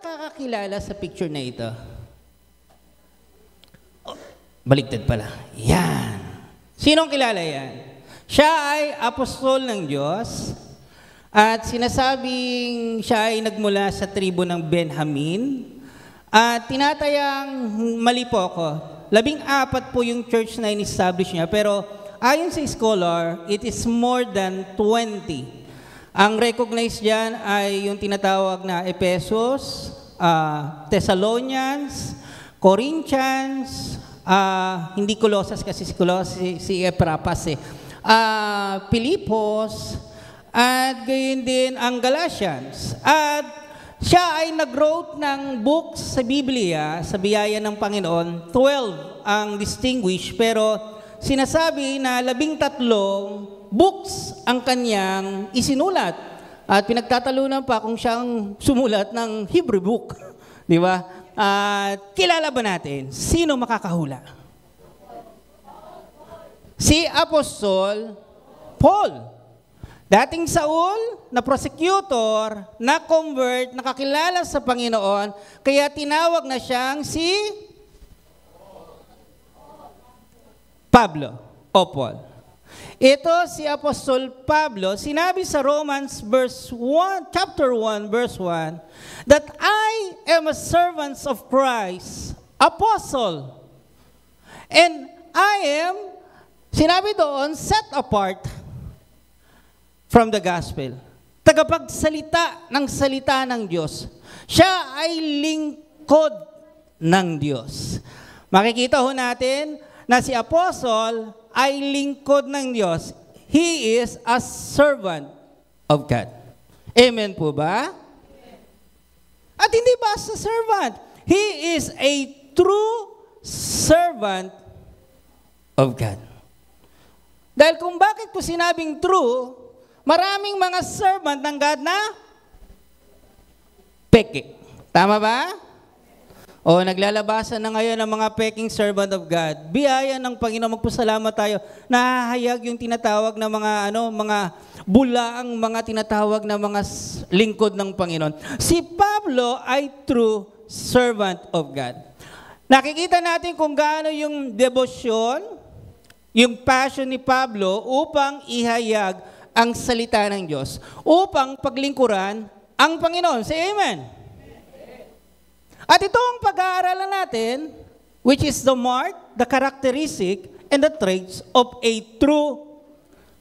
nakakakilala sa picture na ito? Oh, baliktad pala. Yan. Sinong kilala yan? Siya ay apostol ng Diyos at sinasabing siya ay nagmula sa tribo ng Benjamin at tinatayang mali po ako. 14 po yung church na in-establish niya pero ayon sa scholar, it is more than 20. Ang recognized dyan ay yung tinatawag na Ephesus, Thessalonians, Corinthians, hindi Colossus kasi si Colossus si Epaphras Pilipos, at gayon din ang Galatians. At siya ay nag-wrote ng books sa Biblia, sa biyaya ng Panginoon. 12 ang distinguished, pero sinasabi na 13 books ang kanyang isinulat. At pinagtatalunan pa kung siyang sumulat ng Hebrew book. Di ba? At kilala ba natin? Sino makakahula? Si Apostol Paul. Dating Saul na prosecutor, na convert, nakakilala sa Panginoon, kaya tinawag na siyang si Pablo o Paul. Ito si Apostol Pablo, sinabi sa Romans chapter 1, verse 1, that I am a servant of Christ, apostle, and I am, sinabi doon, set apart from the gospel. Tagapagsalita ng salita ng Diyos. Siya ay lingkod ng Diyos. Makikita ho natin na si Apostle ay lingkod ng Diyos. He is a servant of God. Amen po ba? At hindi basta servant. He is a true servant of God. Dahil kung bakit ko sinabing true, maraming mga servant ng God na peke. Tama ba? O naglalabasan na ngayon ng mga peking servant of God. Biyaya ng Panginoon, magpasalamat tayo. Nahahayag yung tinatawag na mga bulaang mga tinatawag na mga lingkod ng Panginoon. Si Pablo ay true servant of God. Nakikita natin kung gaano yung devotion, yung passion ni Pablo upang ihayag ang salita ng Diyos, upang paglingkuran ang Panginoon. Say amen. At ito ang pag-aaralan natin, which is the mark, the characteristic, and the traits of a true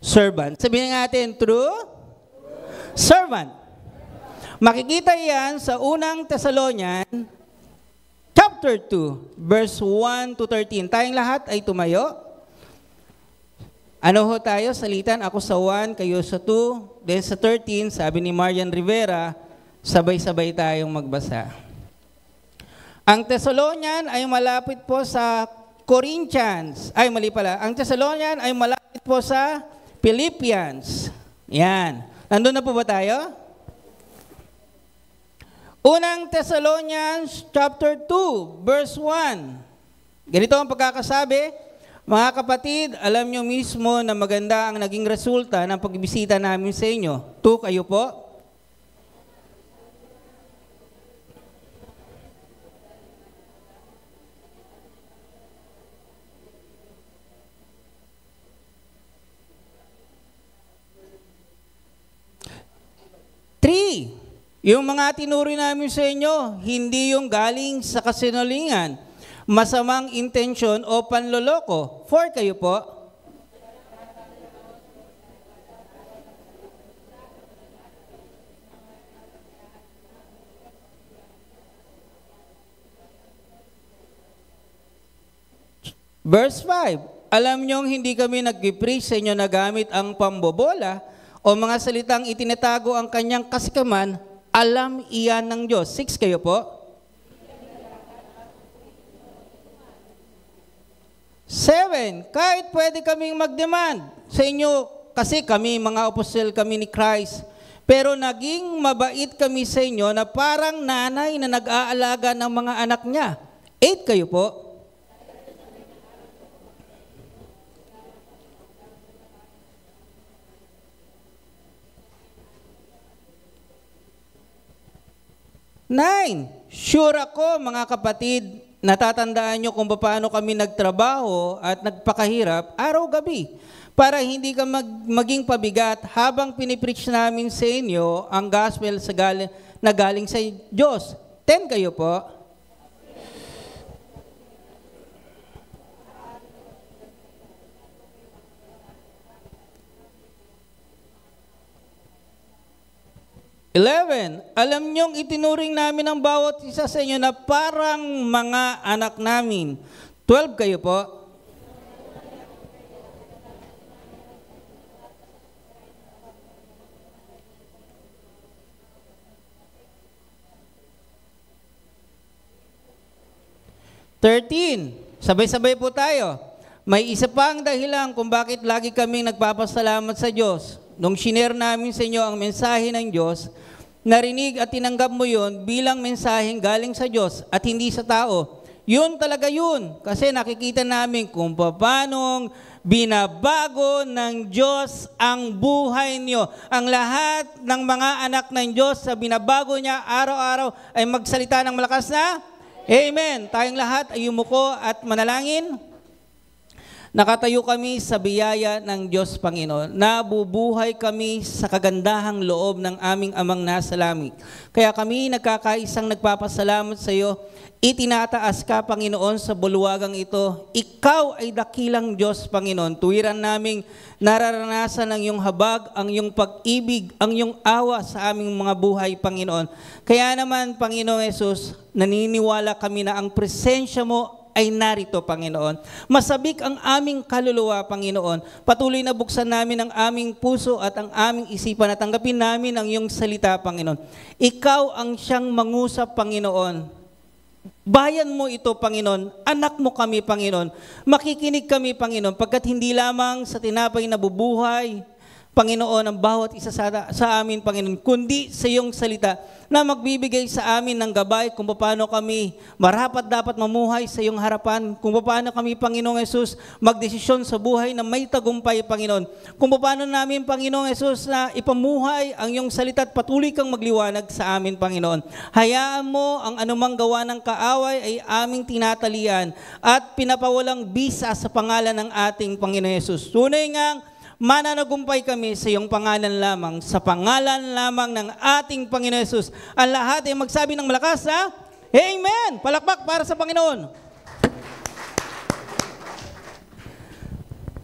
servant. Sabihin natin, true servant. Makikita yan sa unang Thessalonian, chapter 2, verse 1 to 13. Tayong lahat ay tumayo. Ano ho tayo? Salitan, ako sa 1, kayo sa 2, then sa 13, sabi ni Marian Rivera, sabay-sabay tayong magbasa. Ang Thessalonian ay malapit po sa Corinthians. Ay, mali pala. Ang Thessalonian ay malapit po sa Philippians. Yan. Nandun na po ba tayo? Unang Thessalonians chapter 2, verse 1. Ganito ang pagkakasabi, mga kapatid, alam nyo mismo na maganda ang naging resulta ng pagbisita namin sa inyo. 2, kayo po. Yung mga tinuri namin sa inyo, hindi yung galing sa kasinungalingan, masamang intensyon o panloloko. 4, kayo po. Verse 5, alam niyong hindi kami nag-preach sa inyo na gamit ang pambobola o mga salitang itinatago ang kanyang kasikaman, alam iyan ng Diyos. 6, kayo po. 7, kahit pwede kaming mag-demand sa inyo kasi kami, mga apostle kami ni Christ, pero naging mabait kami sa inyo na parang nanay na nag-aalaga ng mga anak niya. 8, kayo po. Sure ako, mga kapatid, natatandaan nyo kung paano kami nagtrabaho at nagpakahirap araw-gabi para hindi ka maging pabigat habang pinipreach namin sa inyo ang gospel na galing sa Diyos. 10 kayo po. Alam niyong itinuring namin ang bawat isa sa inyo na parang mga anak namin. 12 kayo po. Sabay-sabay po tayo. May isa pang dahilan kung bakit lagi kaming nagpapasalamat sa Diyos. Nung shinare namin sa inyo ang mensahe ng Diyos, narinig at tinanggap mo yun bilang mensaheng galing sa Diyos at hindi sa tao. Yun talaga yun. Kasi nakikita namin kung paano binabago ng Diyos ang buhay niyo. Ang lahat ng mga anak ng Diyos sa binabago niya araw-araw ay magsalita ng malakas na Amen. Tayong lahat ay yumuko at manalangin. Nakatayo kami sa biyaya ng Diyos, Panginoon. Nabubuhay kami sa kagandahang loob ng aming Amang nasa langit. Kaya kami nagkakaisang nagpapasalamat sa iyo. Itinataas ka, Panginoon, sa bulwagang ito. Ikaw ay dakilang Diyos, Panginoon. Tuwiran naming nararanasan ang iyong habag, ang iyong pag-ibig, ang iyong awa sa aming mga buhay, Panginoon. Kaya naman, Panginoon Jesus, naniniwala kami na ang presensya mo ay narito, Panginoon. Masabik ang aming kaluluwa, Panginoon. Patuloy na buksan namin ang aming puso at ang aming isipan at tanggapin namin ang iyong salita, Panginoon. Ikaw ang siyang mangusap, Panginoon. Bayan mo ito, Panginoon. Anak mo kami, Panginoon. Makikinig kami, Panginoon, pagkat hindi lamang sa tinapay na bubuhay, Panginoon, ang bawat isa sa amin, Panginoon, kundi sa iyong salita na magbibigay sa amin ng gabay kung paano kami marapat dapat mamuhay sa iyong harapan, kung paano kami, Panginoong Yesus, magdesisyon sa buhay na may tagumpay, Panginoon. Kung paano namin, Panginoong Yesus, na ipamuhay ang iyong salita at patuloy kang magliwanag sa amin, Panginoon. Hayaan mo ang anumang gawa ng kaaway ay aming tinatalian at pinapawalang bisa sa pangalan ng ating Panginoong Yesus. Tunay ngang mananagumpay kami sa iyong pangalan lamang, sa pangalan lamang ng ating Panginoon Jesus. Ang lahat ay magsabi ng malakas na Amen! Palakpak para sa Panginoon.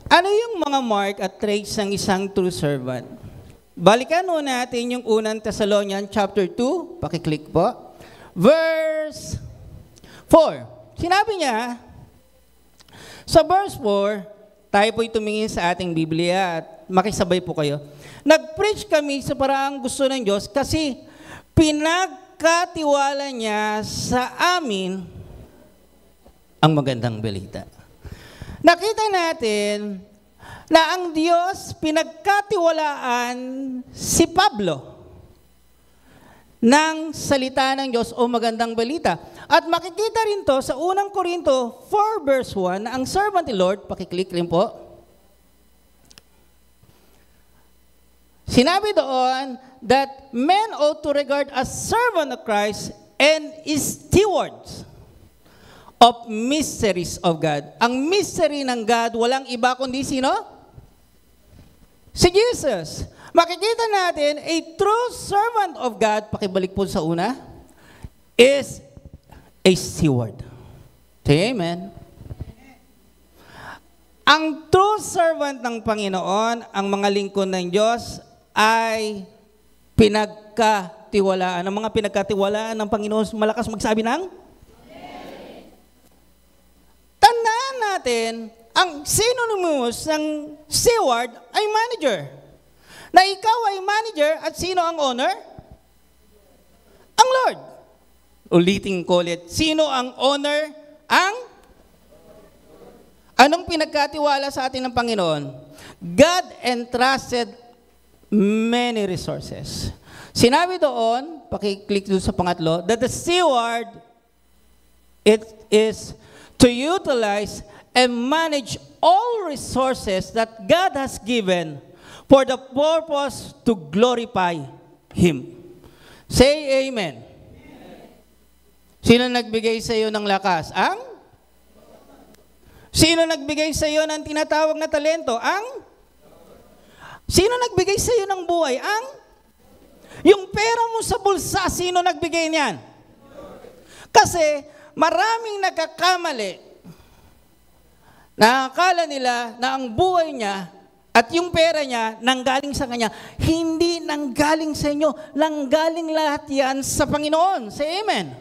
Ano yung mga mark at traits ng isang true servant? Balikan muna natin yung unang Thessalonians chapter 2. Pakiclick po. Verse 4. Sinabi niya, sa verse 4, tayo po'y tumingin sa ating Biblia at makisabay po kayo. Nag-preach kami sa paraang gusto ng Diyos kasi pinagkatiwala niya sa amin ang magandang balita. Nakita natin na ang Diyos pinagkatiwalaan si Pablo ng salita ng Diyos o magandang balita. At makikita rin to sa unang Korinto 4 verse 1 na ang servant ni Lord, pakiclick rin po. Sinabi doon that men ought to regard as servant of Christ and stewards of mysteries of God. Ang mystery ng God, walang iba kundi sino? Si Jesus. Makikita natin, a true servant of God, pakibalik po sa una, is a steward. Say amen. Ang true servant ng Panginoon, ang mga lingkod ng Diyos, ay pinagkatiwalaan. Ang mga pinagkatiwalaan ng Panginoon, malakas magsabi ng? Tandaan natin, ang synonymous ng steward ay manager. Na ikaw ay manager at sino ang owner? Ang Lord. Ulitin ko ulit. Sino ang owner? Anong pinagkatiwala sa atin ng Panginoon? God entrusted many resources. Sinabi doon, pakiclick doon sa pangatlo, that the steward, it is to utilize and manage all resources that God has given for the purpose to glorify Him. Say amen. Sino nagbigay sa iyo ng lakas? Sino nagbigay sa iyo ng tinatawag na talento? Sino nagbigay sa iyo ng buhay? Yung pera mo sa bulsa, sino nagbigay niyan? Kasi maraming nagkakamali na akala nila na ang buhay niya at yung pera niya nanggaling sa kanya. Hindi nanggaling sa inyo. Nanggaling lahat yan sa Panginoon. Say amen.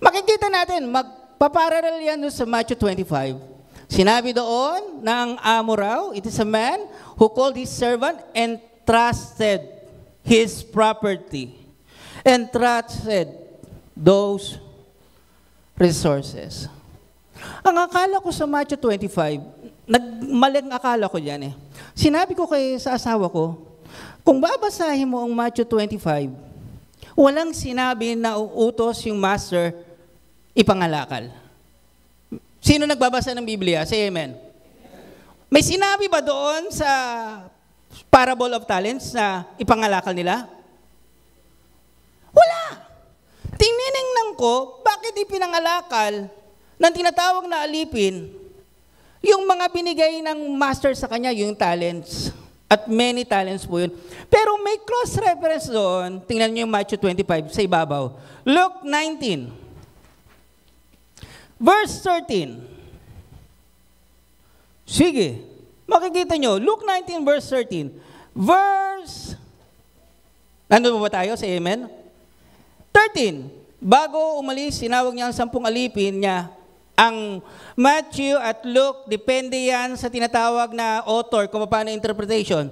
Makikita natin, magpaparallel yan sa Matthew 25. Sinabi doon ng amo raw, it is a man who called his servant and trusted his property. And trusted those resources. Ang akala ko sa Matthew 25, maling akala ko dyan eh. Sinabi ko sa asawa ko, kung babasahin mo ang Matthew 25, walang sinabi na uutos yung master ipangalakal. Sino nagbabasa ng Biblia? Say amen. May sinabi ba doon sa parable of talents na ipangalakal nila? Wala. Tinignan ko, bakit ipinangalakal ng tinatawag na alipin yung mga binigay ng master sa kanya, yung talents. At many talents po yun. Pero may cross-reference doon. Tingnan niyo yung Matthew 25 sa ibabaw. Luke 19. Verse 13. Sige. Makikita nyo. Luke 19 verse 13. Nandun ba tayo? Say amen. 13. Bago umalis, sinawag niya ang 10 alipin niya. Ang Matthew at Luke, depende yan sa tinatawag na author kung paano interpretation.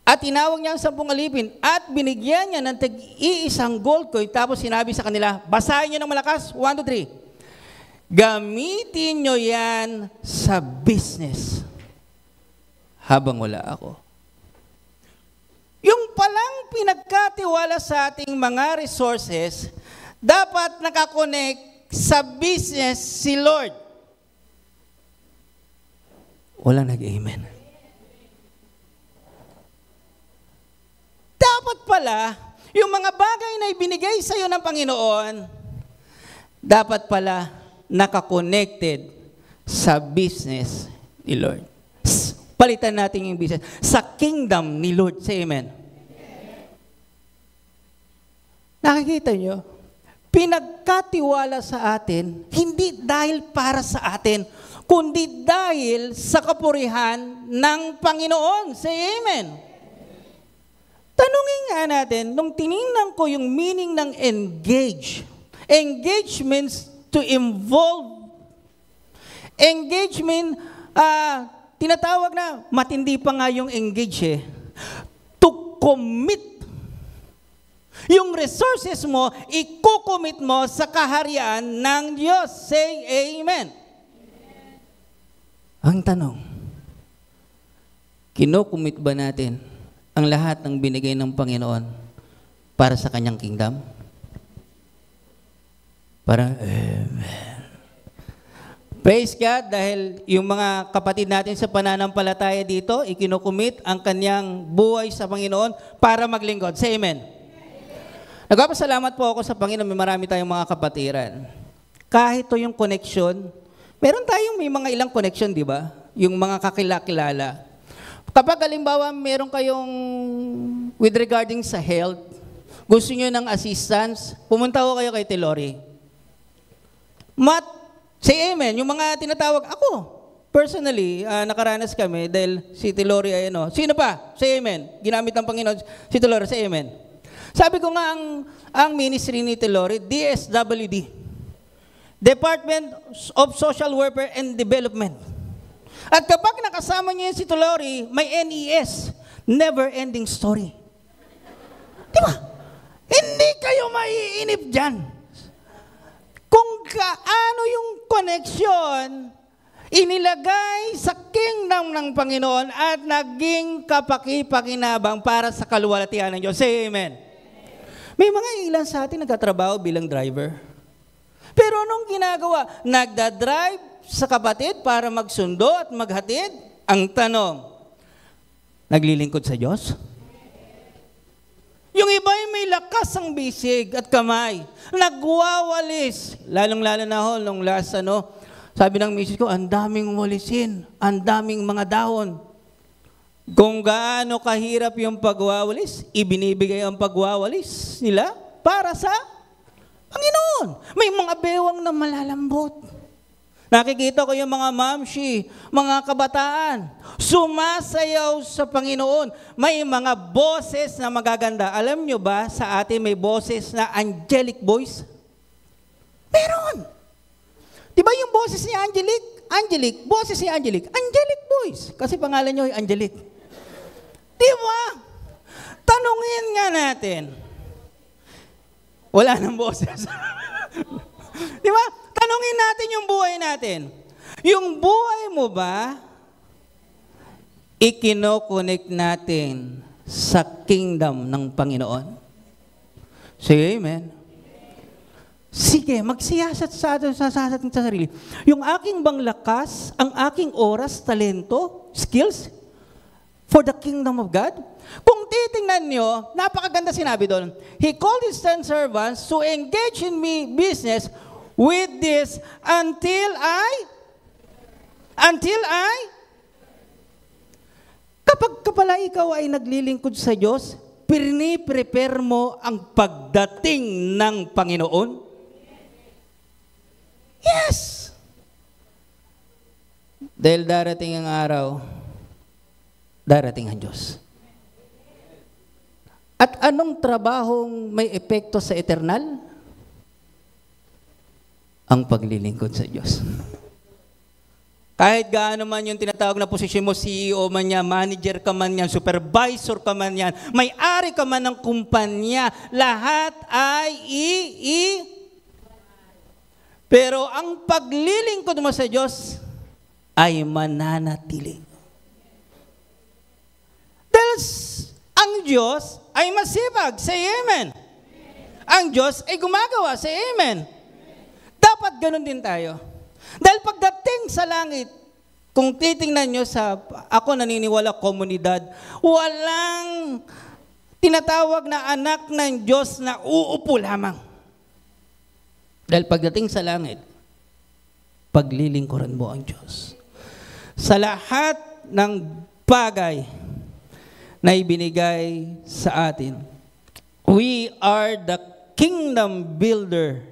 At tinawag niya ang 10 alipin at binigyan niya ng tig-iisang gold coin. Tapos sinabi sa kanila, basahin niyo ng malakas. 1, 2, 3. Gamitin nyo yan sa business habang wala ako. Yung palang pinagkatiwala sa ating mga resources, dapat nakakonect sa business si Lord. Walang nag-amen. Dapat pala, yung mga bagay na ibinigay sa iyo ng Panginoon, dapat pala naka-connected sa business ni Lord. Palitan natin yung business. Sa kingdom ni Lord. Say amen. Nakikita nyo? Pinagkatiwala sa atin, hindi dahil para sa atin, kundi dahil sa kapurihan ng Panginoon. Say amen. Tanungin nga natin, nung tinignan ko yung meaning ng engage. Engage means to involve. Engagement, tinatawag na, matindi pa nga yung engage eh. To commit. Yung resources mo, i-commit mo sa kaharian ng Diyos. Say amen. Ang tanong, kinocommit ba natin ang lahat ng binigay ng Panginoon para sa kanyang kingdom? Praise God dahil yung mga kapatid natin sa pananampalataya dito, ikinocommit ang kanyang buhay sa Panginoon para maglingkod. Say amen. Nagpapasalamat po ako sa Panginoon, may marami tayong mga kapatiran. Kahit to yung connection, meron tayong may mga ilang connection, di ba? Yung mga kakilala. Kapag halimbawa meron kayong with regarding sa health, gusto nyo ng assistance, pumunta ko kayo kay Tilori. Say amen. Yung mga tinatawag, ako, personally, nakaranas kami dahil si Tilori ay ano. Sino pa? Say amen. Ginamit ng Panginoon, si Tilori, say amen. Sabi ko nga, ang ministry ni Tilori, DSWD, Department of Social Welfare and Development. At kapag nakasama niyo si Tilori, may NES, never-ending story. Di ba? Hindi kayo maiinip dyan. Kung kaano yung connection inilagay sa kingdom ng Panginoon at naging kapaki-pakinabang para sa kaluwalhatian ng Diyos. Say amen. May mga ilan sa atin nagtatrabaho bilang driver. Pero anong ginagawa? Nagdadrive sa kapatid para magsundo at maghatid? Ang tanong, naglilingkod sa Diyos? Yung iba ay may lakas ang bisig at kamay. Nagwawalis. Lalong-lalo na ho, nung last sabi ng misis ko, ang daming walisin, ang daming mga dahon. Kung gaano kahirap yung pagwawalis, ibinibigay ang pagwawalis nila para sa Panginoon. May mga bewang na malalambot. Nakikita ko yung mga mamshi, mga kabataan, sumasayaw sa Panginoon. May mga boses na magaganda. Alam nyo ba, sa atin may boses na angelic voice? Meron. Di ba yung boses ni Angelic, boses ni angelic voice. Kasi pangalan nyo ay Angelic. Di ba? Tanungin nga natin. Wala nang boses. Di ba? Tanungin natin yung buhay natin. Yung buhay mo ba, ikinokonek natin sa kingdom ng Panginoon? Sige, amen. Sige, magsiyasat sa atin sa sarili. Yung aking bang lakas, ang aking oras, talento, skills, for the kingdom of God? Kung titingnan nyo, napakaganda sinabi doon. He called his 10 servants to engage in me business with this until kapag pala ikaw ay naglilingkod sa Diyos, prepare mo ang pagdating ng Panginoon? Yes! Dahil darating ang araw, darating ang Diyos. At anong trabahong may epekto sa eternal? Ang paglilingkod sa Diyos. Kahit gaano man yung tinatawag na posisyon mo, CEO man yan, manager ka man yan, supervisor ka man yan, may-ari ka man ng kumpanya, lahat ay pero ang paglilingkod mo sa Diyos ay mananatili. Dahil ang Diyos ay masipag, say amen. Ang Diyos ay gumagawa, say amen. Dapat ganun din tayo. Dahil pagdating sa langit, kung titingnan nyo sa, ako naniniwala, komunidad, walang tinatawag na anak ng Diyos na uupo lamang. Dahil pagdating sa langit, paglilingkuran mo ang Diyos. Sa lahat ng bagay na ibinigay sa atin, we are the kingdom builder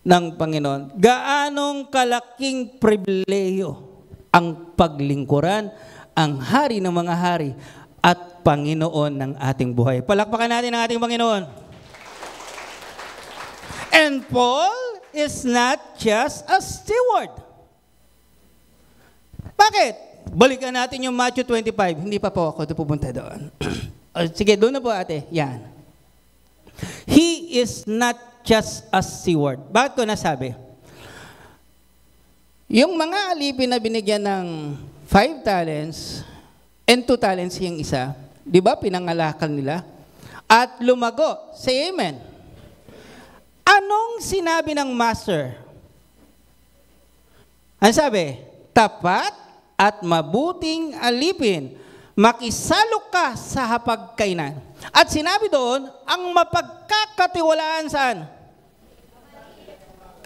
ng Panginoon. Gaanong kalaking pribileyo ang paglingkuran, ang hari ng mga hari at Panginoon ng ating buhay. Palakpakan natin ang ating Panginoon. And Paul is not just a steward. Bakit? Balikan natin yung Matthew 25. Hindi pa po ako pupunta doon. Sige, doon na po ate. Yan. He is not just a steward. Bakit ko nasabi? Yung mga alipin na binigyan ng 5 talents and 2 talents yung isa, di ba pinangalakal nila? At lumago. Say amen. Anong sinabi ng master? Ano sabi? Tapat at mabuting alipin, makisalo ka sa hapagkainan. At sinabi doon, ang mapagkakatiwalaan saan?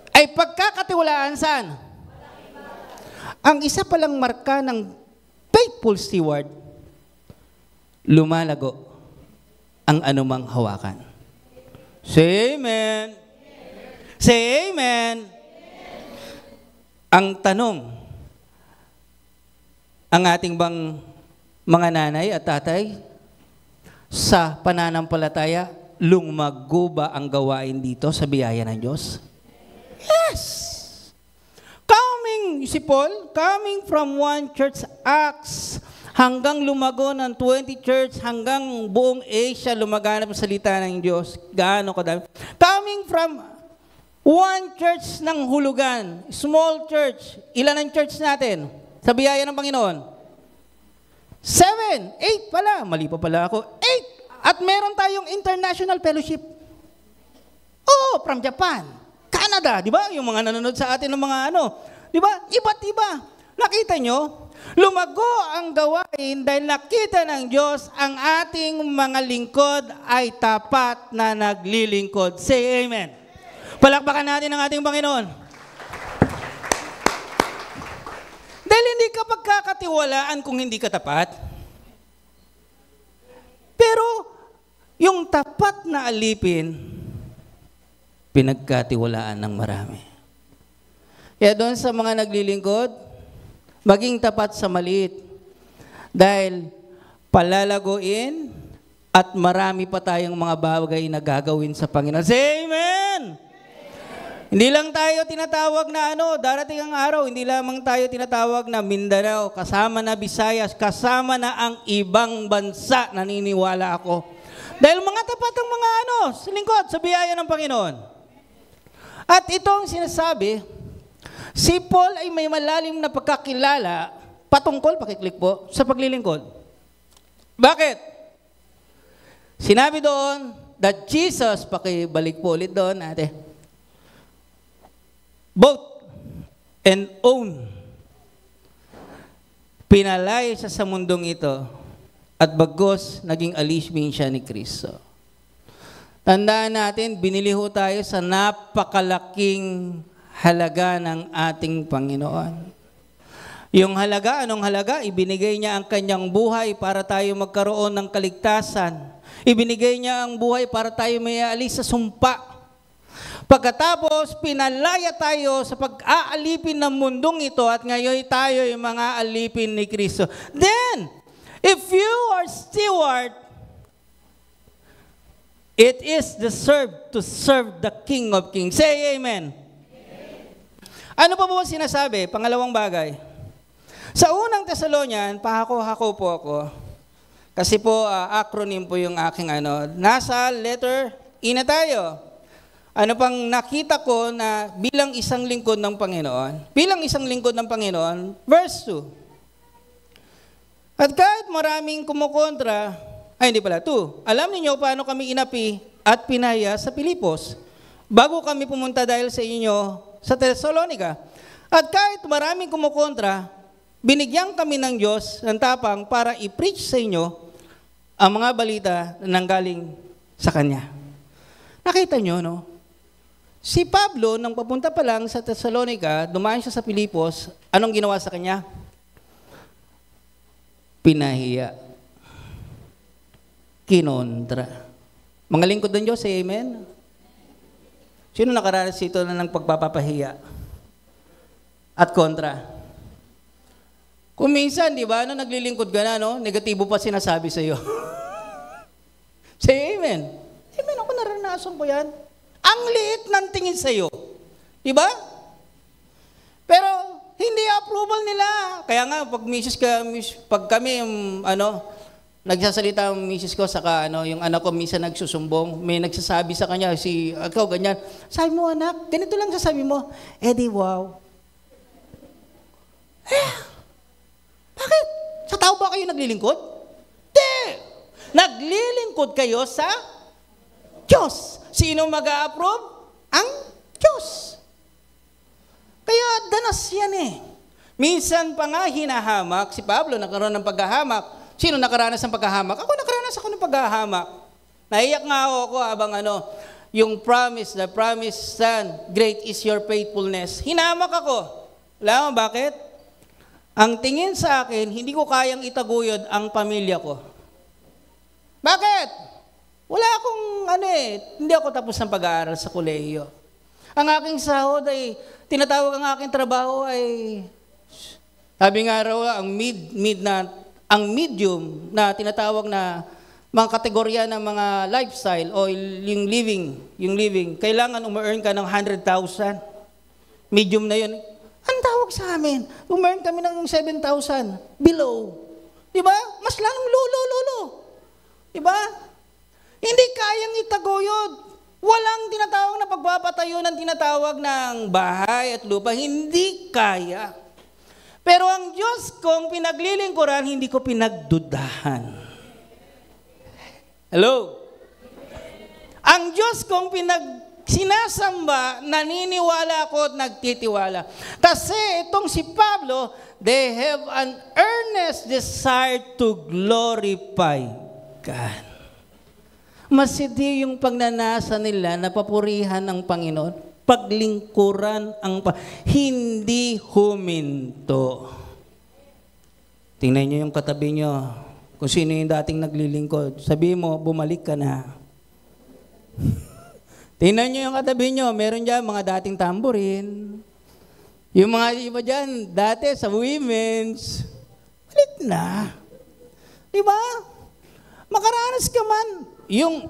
Ay pagkakatiwalaan saan? Ang isa palang marka ng faithful steward, lumalago ang anumang hawakan. Say amen. Say amen. Ang tanong, ang ating bang mga nanay at tatay, sa pananampalataya, lumago ba ang gawain dito sa biyaya ng Diyos? Yes! Si Paul, coming from one church Acts, hanggang lumago ng 20 church, hanggang buong Asia, lumaganap ang salita ng Diyos. Gaano kadami. Coming from one church ng hulugan, small church. Ilan ang church natin? Sa biyaya ng Panginoon? 7, 8 pala. Mali pa pala ako. 8. At meron tayong international fellowship. Oh, from Japan, Canada, di ba? Yung mga nanonood sa atin ng mga di ba? Iba't iba. Nakita nyo? Lumago ang gawain dahil nakita ng Diyos ang ating mga lingkod ay tapat na naglilingkod. Say amen. Palakpakan natin ang ating Panginoon. Dahil hindi ka pagkakatiwalaan kung hindi ka tapat. Pero yung tapat na alipin, pinagkatiwalaan ng marami. Kaya doon sa mga naglilingkod, maging tapat sa maliit. Dahil palalaguin at marami pa tayong mga bagay na gagawin sa Panginoon. Say amen! Hindi lang tayo tinatawag na darating ang araw, hindi lamang tayo tinatawag na Mindanao, kasama na Visayas, kasama na ang ibang bansa, naniniwala ako. Dahil mga tapat ang mga sa lingkod, sa biyaya ng Panginoon. At itong sinasabi, si Paul ay may malalim na pagkakilala patungkol, pakiclick po, sa paglilingkod. Bakit? Sinabi doon that Jesus, pakibalik po ulit doon, ate, both and own, pinalay siya sa mundong ito at bagos naging alismin siya ni Kristo. Tandaan natin, binili ho tayo sa napakalaking halaga ng ating Panginoon. Yung halaga, anong halaga? Ibinigay niya ang kanyang buhay para tayo magkaroon ng kaligtasan. Ibinigay niya ang buhay para tayo may aalis sa sumpa. Pagkatapos, pinalaya tayo sa pag-aalipin ng mundong ito at ngayon tayo yung mga alipin ni Kristo. Then, if you are steward, it is deserved to serve the King of Kings. Say amen. Ano pa po sinasabi? Pangalawang bagay. Sa unang Thessalonian, pahako-hako po ako. Kasi po, acronym po yung aking Nasa letter E na tayo. Ano pang nakita ko na bilang isang lingkod ng Panginoon? Bilang isang lingkod ng Panginoon, verse 2. At kahit maraming kumukontra, hindi pala, 2. Alam niyo paano kami inapi at pinaya sa Pilipos bago kami pumunta dahil sa inyo sa Thessalonica. At kahit maraming kumukontra, binigyan kami ng Diyos ng tapang para i-preach sa inyo ang mga balita na nanggaling sa Kanya. Nakita nyo, no? Si Pablo, nang papunta pa lang sa Thessalonica, dumaan siya sa Pilipos, anong ginawa sa kanya? Pinahiya. Kinontra. Mga lingkod ng Diyos, say amen? Sino nakaranas ito na ng pagpapapahiya? At kontra? Kung minsan, di ba, naglilingkod ka na, negatibo pa sinasabi sa iyo. Say amen. Amen, ako naranasan ko yan. Ang liit ng tingin sa iyo. Di ba? Pero, hindi approval nila. Kaya nga, pag kami, nagsasalita ang misis ko, saka yung anak ko minsan nagsusumbong, may nagsasabi sa kanya, ikaw ganyan, sabi mo anak, ganito lang sasabi mo, di wow. Bakit? Sa tao ba kayo naglilingkod? Di! Naglilingkod kayo sa Diyos. Sino mag-a-approve? Ang Diyos. Kaya danas yan Minsan pa nga hinahamak, si Pablo nagkaroon ng paghahamak. Sino nakaranas ng paghahamak? Ako nakaranas ng paghahamak. Naiyak nga ako habang yung the promise son, great is your faithfulness. Hinahamak ako. Alam mo bakit? Ang tingin sa akin, hindi ko kayang itaguyod ang pamilya ko. Bakit? Wala akong hindi ako tapos ng pag-aaral sa kolehiyo. Ang aking sahod ay, tinatawag ang aking trabaho ay, sabi nga raw, ang medium na tinatawag na mga kategorya ng mga lifestyle o yung living, kailangan umu-earn ka ng 100,000. Medium na yun. Ang tawag sa amin, umu-earn kami ng 7,000 below. Diba? Mas lang lulo. Diba? Hindi kayang itaguyod. Walang tinatawag na pagpapatayo ng tinatawag ng bahay at lupa. Hindi kaya. Pero ang Diyos kong pinaglilingkuran, hindi ko pinagdudahan. Hello? Ang Diyos kong sinasamba, naniniwala ako at nagtitiwala. Kasi itong si Pablo, they have an earnest desire to glorify God. Masidi yung pagnanasa nila na papurihan ng Panginoon, paglingkuran hindi huminto. Tingnan nyo yung katabi nyo, kung sino yung dating naglilingkod. Sabi mo, bumalik ka na. Tingnan nyo yung katabi nyo, meron dyan mga dating tamborin. Yung mga iba dyan, dati sa women's, balik na. Diba? Makaranas ka man. Yung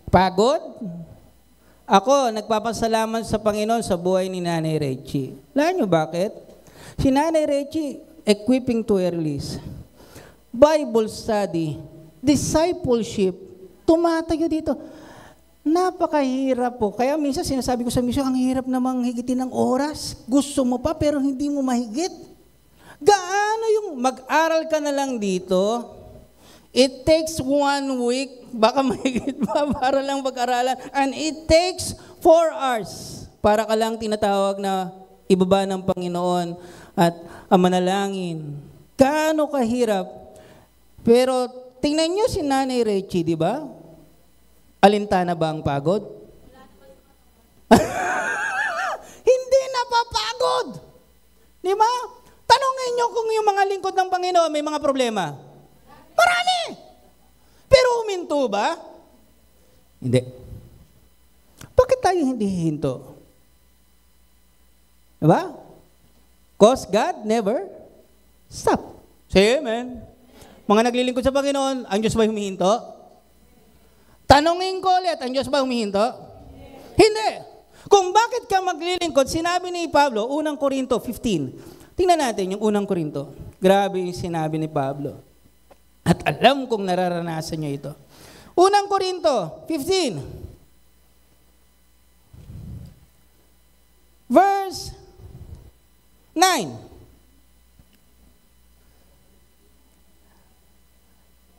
pagod, ako, nagpapasalamat sa Panginoon sa buhay ni Nanay Reggie. Alam nyo bakit? Si Nanay Reggie, equipping to release, Bible study, discipleship, tumatayo dito. Napakahirap po. Kaya minsan sinasabi ko sa misyon, ang hirap namang higitin ng oras. Gusto mo pa pero hindi mo mahigit. Gaano yung mag-aral ka na lang dito? It takes 1 week, baka mahigit pa para lang pag-aralan. And it takes 4 hours para ka lang tinatawag na ibaba ng Panginoon at manalangin. Gaano kahirap. Pero tingnan nyo si Nanay Reggie, di ba? Alintana ba ang pagod? Hindi napapagod. Di ba? Tanungin nyo kung yung mga lingkod ng Panginoon may mga problema. Marami. Pero huminto ba? Hindi. Bakit tayo hindi hihinto? Diba? Because God never stop. Say amen. Mga naglilingkod sa Panginoon, ang Diyos ba humihinto? Tanungin ko ulit, ang Diyos ba humihinto? Hindi. Kung bakit ka maglilingkod, sinabi ni Pablo, unang Korinto 15. Tingnan natin yung unang Korinto. Grabe yung sinabi ni Pablo. At alam kong nararanasan nyo ito. Unang Korinto 15. Verse 9.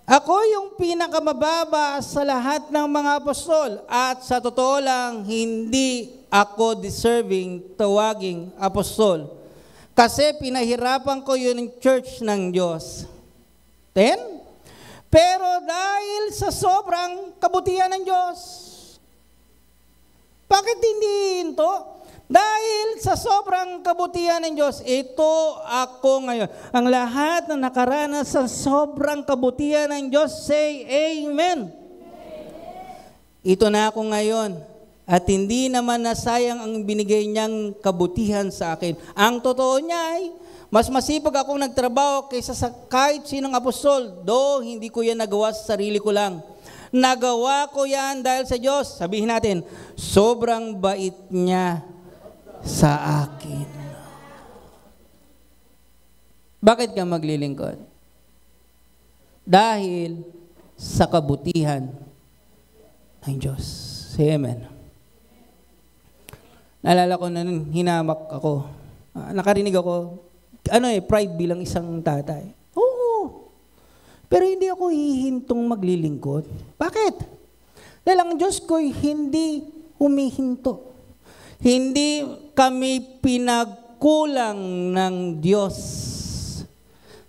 Ako yung pinakamababa sa lahat ng mga apostol at sa totoo lang, hindi ako deserving tawaging apostol. Kasi pinahirapan ko yun ng church ng Diyos. 10. Pero dahil sa sobrang kabutihan ng Diyos. Bakit hindi ito? Dahil sa sobrang kabutihan ng Diyos, ito ako ngayon. Ang lahat na nakaranas sa sobrang kabutihan ng Diyos, say Amen. Ito na ako ngayon. At hindi naman nasayang ang binigay niyang kabutihan sa akin. Ang totoo niya ay, mas masipag akong nagtrabaho kaysa sa kahit sinong apostol. Do, hindi ko yan nagawa sa sarili ko lang. Nagawa ko yan dahil sa Diyos. Sabihin natin, sobrang bait niya sa akin. Bakit ka maglilingkod? Dahil sa kabutihan ng Diyos. Say amen. Naalala ko na hinamak ako. Nakarinig ako, pride bilang isang tatay. Oo. Pero hindi ako hihintong maglilingkod. Bakit? Dahil ang Diyos ko'y hindi humihinto. Hindi kami pinagkulang ng Diyos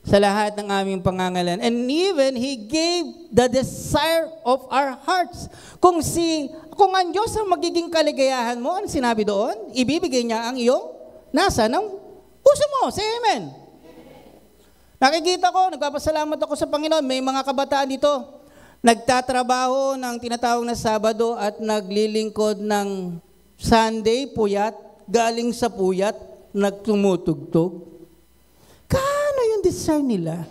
sa lahat ng aming pangangalan. And even He gave the desire of our hearts. Kung ang Diyos ang magiging kaligayahan mo, ano sinabi doon? Ibibigay niya ang iyong nasa ng puso mo. Say amen. Nakikita ko, nagpapasalamat ako sa Panginoon. May mga kabataan dito, nagtatrabaho ng tinatawag na Sabado at naglilingkod ng Sunday, puyat, galing sa puyat, nagtumutugtog. Kano yung desire nila?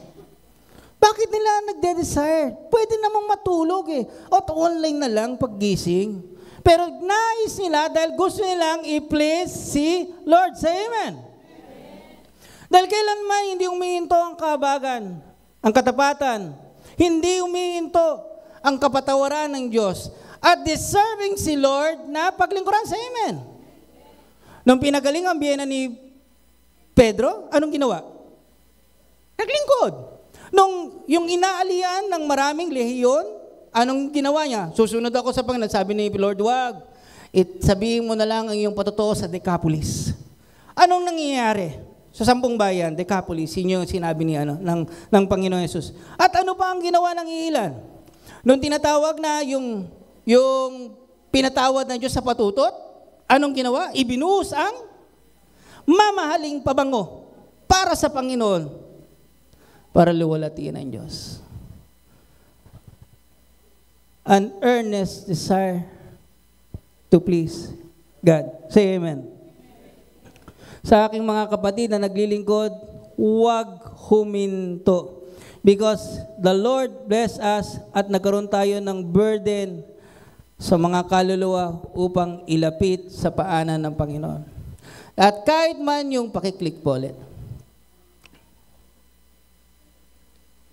Bakit nila nagde-desire? Pwede namang matulog At online na lang paggising. Pero nais nila dahil gusto nilang i-please si Lord. Say amen. Dahil kailanman hindi umihinto ang kahabagan, ang katapatan. Hindi umihinto ang kapatawaran ng Diyos. At deserving si Lord na paglingkuran. Say amen. Nung pinagaling ang biyena ni Pedro, anong ginawa? Naglingkod. Nung yung inaalian ng maraming lehiyon, anong ginawa niya? Susunod ako sa Panginoon. Sabi ni Lord, wag. Sabihin mo na lang ang iyong patotoo sa Decapolis. Anong nangyayari sa 10 bayan, Decapolis? Yun yung sinabi ni ng Panginoon Yesus. At ano pa ang ginawa ng ilan? Nung tinatawag na yung pinatawad ng Diyos sa patutot, anong ginawa? Ibinuhos ang mamahaling pabango para sa Panginoon, para luwalhatiin ang Diyos. An earnest desire to please God. Say amen. Sa aking mga kapatid na naglilingkod, huwag huminto. Because the Lord bless us at nagkaroon tayo ng burden sa mga kaluluwa upang ilapit sa paanan ng Panginoon. At kahit man yung pakiclick po ulit.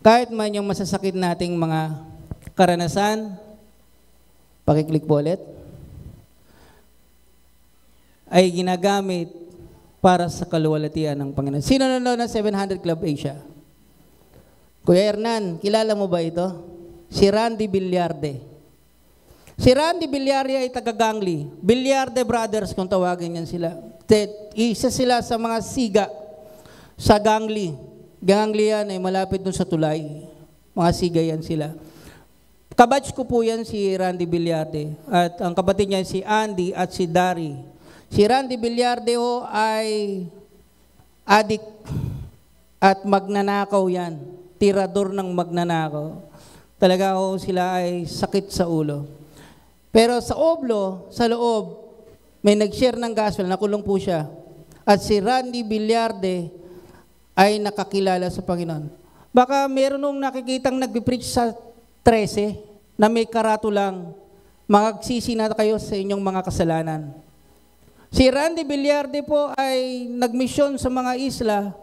Kahit man yung masasakit nating mga karanasan, pakiclick po ulit, ay ginagamit para sa kaluwalhatian ng Panginoon. Sino nanonood ng 700 Club Asia? Kuya Hernan, kilala mo ba ito? Si Randy Villarde. Si Randy Villarde ay taga-Gangli. Villarde Brothers kung tawagin yan sila. Isa sila sa mga siga sa Gangli. Gangli yan ay malapit dun sa Tulay. Mga siga yan sila. Kabatch ko po yan si Randy Villarde. At ang kapatid niya si Andy at si Dari. Si Randy Villarde ay adik at magnanakaw yan. Tirador ng magnanakaw. Talaga sila ay sakit sa ulo. Pero sa loob, may nag-share ng gospel, nakulong po siya. At si Randy Villarde ay nakakilala sa Panginoon. Baka meron nung nakikitang nag-preach sa 13 na may karatulang, magsisi na kayo sa inyong mga kasalanan. Si Randy Villarde po ay nagmisyon sa mga isla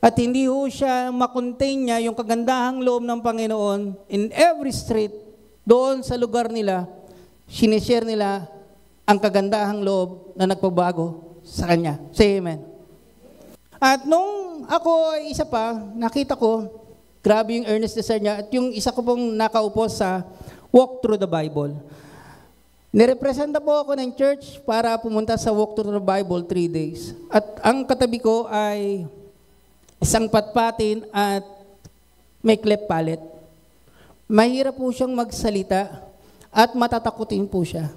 at hindi ho siya makontain niya yung kagandahang loob ng Panginoon in every street, doon sa lugar nila, sinishare nila ang kagandahang loob na nagpabago sa Kanya. Say amen. At nung ako ay isa pa, nakita ko, grabe yung earnest desire niya at yung isa ko pong nakaupo sa Walk Through the Bible. Nirepresenta po ako ng church para pumunta sa Walk Through the Bible 3 days. At ang katabi ko ay isang patpatin at may cleft palate. Mahirap po siyang magsalita at matatakutin po siya.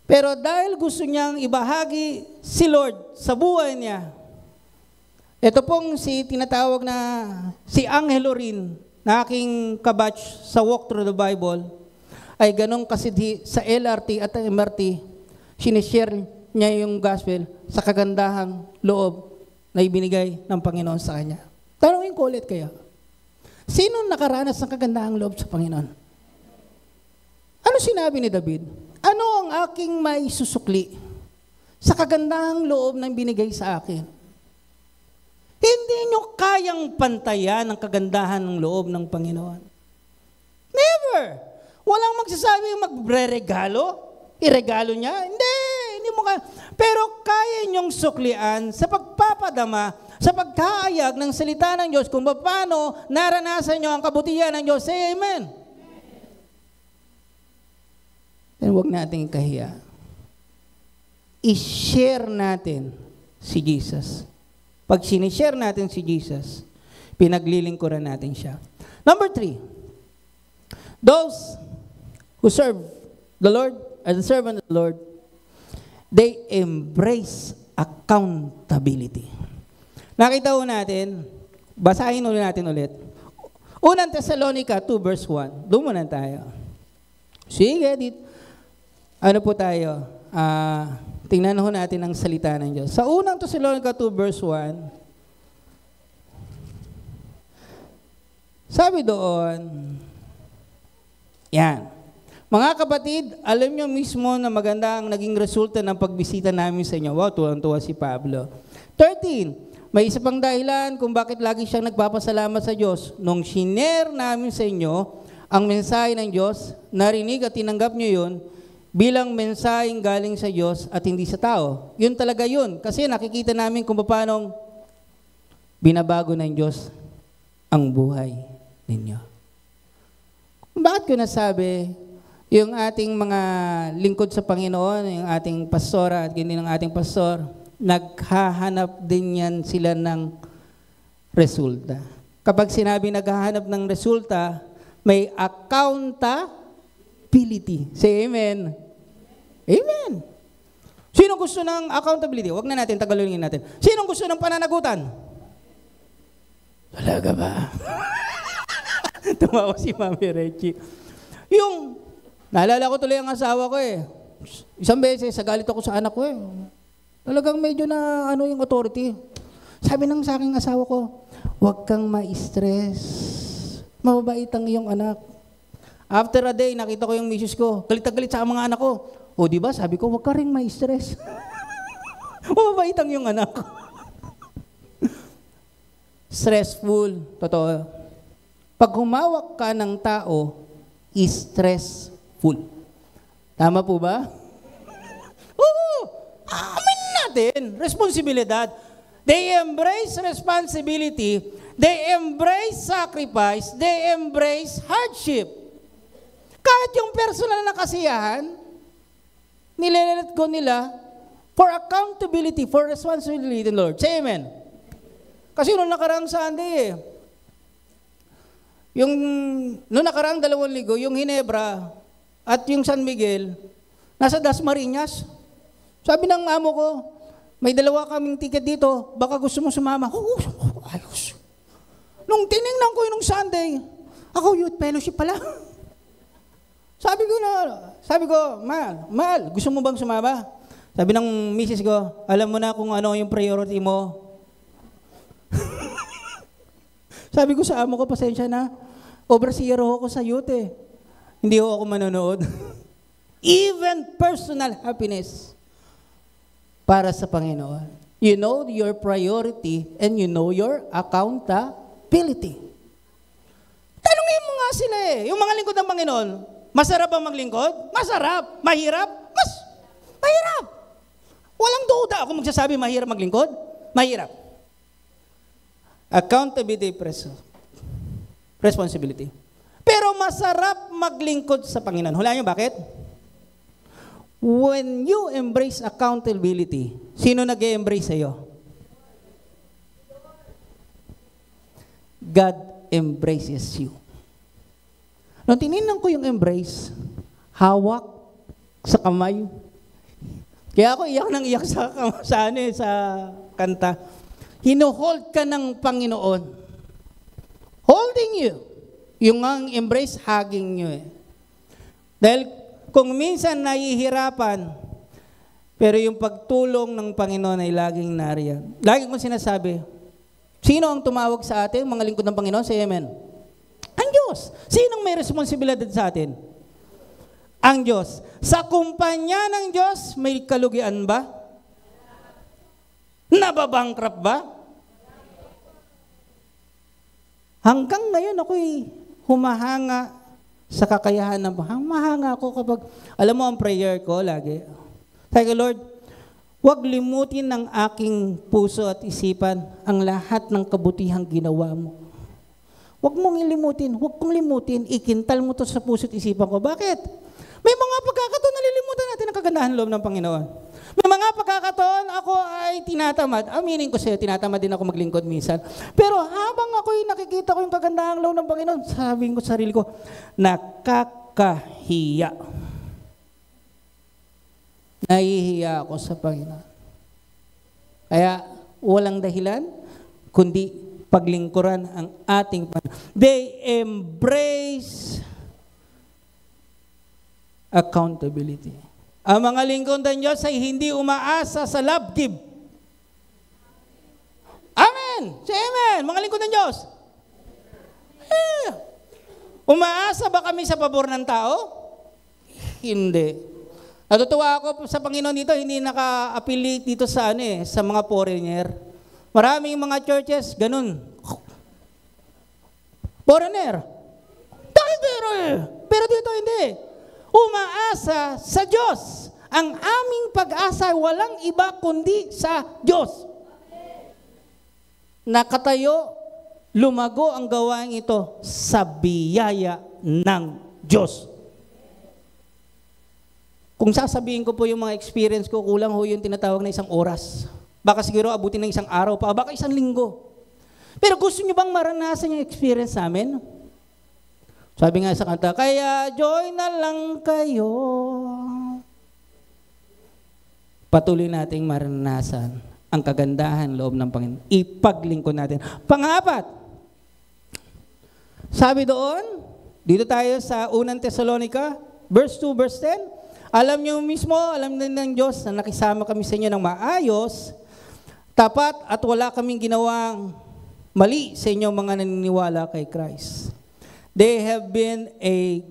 Pero dahil gusto niyang ibahagi si Lord sa buhay niya, ito pong tinatawag na si Angelo rin, na aking kabatch sa Walk Through the Bible, ay ganong kasidhi sa LRT at MRT, sinishare niya yung gospel sa kagandahang loob na ibinigay ng Panginoon sa kanya. Tanungin ko ulit kaya, sino nakaranas ng kagandahang loob sa Panginoon? Ano sinabi ni David? Ano ang aking may susukli sa kagandahang loob na binigay sa akin? Hindi nyo kayang pantayan ang kagandahan ng loob ng Panginoon. Never! Walang magsasabi magre-regalo. Iregalo niya? Hindi mo kaya. Pero kaya nyong suklian sa pagpapadama, sa pagkahayag ng salita ng Diyos kung paano naranasan nyo ang kabutihan ng Diyos. Say amen. And huwag natin ikahiya. I-share natin si Jesus. Pag sinishare natin si Jesus, pinaglilingkuran natin siya. Number 3, those who serve the Lord as a servant of the Lord, they embrace accountability. Nakita ho natin, basahin ulit natin ulit. Unang Thessalonica 2 verse 1. Doon muna tayo. Sige, dito. Ano po tayo? Tingnan ho natin ang salita ng Diyos. Sa unang Thessalonica 2 verse 1, sabi doon, yan. Mga kapatid, alam nyo mismo na maganda ang naging resulta ng pagbisita namin sa inyo. Wow, tuwang-tuwa si Pablo. 13, may isa pang dahilan kung bakit lagi siyang nagpapasalamat sa Diyos. Nung shinare namin sa inyo ang mensahe ng Diyos, narinig at tinanggap nyo yun bilang mensaheng galing sa Diyos at hindi sa tao. Yun talaga yun. Kasi nakikita namin kung paano binabago ng Diyos ang buhay ninyo. Bakit ko nasabi Yung ating mga lingkod sa Panginoon, yung ating pastora at hindi ng ating pastor, naghahanap din yan sila ng resulta. Kapag sinabi naghahanap ng resulta, may accountability. Say amen. Amen. Sino gusto ng accountability? Huwag na natin, tagalogin natin. Sino gusto ng pananagutan? Talaga ba? Tumawa si Mami Reggie. Naalala ko tuloy ang asawa ko eh. Isang beses, galit ako sa anak ko eh. Talagang medyo na yung authority. Sabi ng sa aking asawa ko, huwag kang ma-stress. Mababait ang iyong anak. After a day, nakita ko yung misis ko. Galit na galit sa mga anak ko. O diba, sabi ko, huwag ka rin ma-stress. Mababait ang iyong anak. Stressful. Totoo. Pag humawak ka ng tao, stressful. Tama po ba? Oo. Amin natin. Responsibilidad. They embrace responsibility. They embrace sacrifice. They embrace hardship. Kahit yung personal na kasiyahan, nilelet go nila for accountability, for responsibility, Lord. Say amen. Kasi nung nakaraang Sunday noong nakaraang 2 linggo, yung Ginebra at yung San Miguel, nasa Dasmariñas. Sabi ng amo ko, may 2 kaming ticket dito, baka gusto mo sumama. Ayos. Nung tinignan ko yung Sunday, ako youth fellowship pala. Sabi ko, Mal, gusto mo bang sumama? Sabi ng misis ko, alam mo na kung ano yung priority mo. Sabi ko sa amo ko, pasensya na. Overseer ako sa youth eh. Hindi ako manonood. Even personal happiness para sa Panginoon. You know your priority and you know your accountability. Tanungin mo nga sila eh. Yung mga lingkod ng Panginoon, masarap ba maglingkod? Masarap. Mahirap? Mahirap. Walang duda ako magsasabi mahirap maglingkod. Mahirap. Accountability, responsibility. Pero masarap maglingkod sa Panginoon. Hulaan niyo bakit? When you embrace accountability, sino nag-embrace sa'yo? God embraces you. Nung tinignan ko yung embrace, hawak sa kamay. Kaya ako iyak nang iyak sa kanta. Hino-hold ka ng Panginoon. Holding you. Yung ang embrace, hugging you eh. Dahil kung minsan nahihirapan, pero yung pagtulong ng Panginoon ay laging nariyan. Lagi kong sinasabi, sino ang tumawag sa atin, mga lingkod ng Panginoon? Say amen. Ang Diyos. Sinong may responsibilidad sa atin? Ang Diyos. Sa kumpanya ng Diyos, may kalugian ba? Nababankrupt ba? Hanggang ngayon ako'y humahanga sa kakayahan ng humahanga ako kapag, alam mo ang prayer ko lagi. Sabi ko, Lord, huwag limutin ng aking puso at isipan ang lahat ng kabutihang ginawa mo. Huwag mong ilimutin, huwag kong limutin, ikintal mo to sa puso at isipan ko. Bakit? May mga pagkakataon nalilimutan natin ang kagandahan loob ng Panginoon. May mga pagkakataon ako ay tinatamad. Aminin ko sa'yo, tinatamad din ako maglingkod minsan. Pero habang ako'y nakikita ko yung kagandahang loob ng Panginoon, sabihin ko sa sarili ko, nakakahiya. Nahihiya ako sa Panginoon. Kaya walang dahilan, kundi paglingkuran ang ating Panginoon. They embrace accountability. Ang mga lingkod ng Diyos ay hindi umaasa sa love give. Amen! Say amen! Mga lingkod ng Diyos. Umaasa ba kami sa pabor ng tao? Hindi. Natutuwa ako sa Panginoon dito, hindi naka-affiliate dito sa sa mga foreigner. Maraming mga churches, ganun. Foreigner. Dahil pero dito hindi. Umaasa sa Diyos. Ang aming pag-asa walang iba kundi sa Diyos. Nakatayo, lumago ang gawain ito sa biyaya ng Diyos. Kung sasabihin ko po yung mga experience ko, kulang ho yung tinatawag na 1 oras. Baka siguro abutin ng 1 araw pa, baka 1 linggo. Pero gusto nyo bang maranasan yung experience namin? Sabi nga sa kanta, kaya joy na lang kayo. Patuloy nating maranasan ang kagandahan loob ng Panginoon. Ipaglingkod natin. Pang-apat, sabi doon, dito tayo sa 1 Thessalonica, verse 2, verse 10, alam nyo mismo, alam din ng Diyos na nakisama kami sa inyo ng maayos, tapat at wala kaming ginawang mali sa inyong mga naniniwala kay Christ. They have been a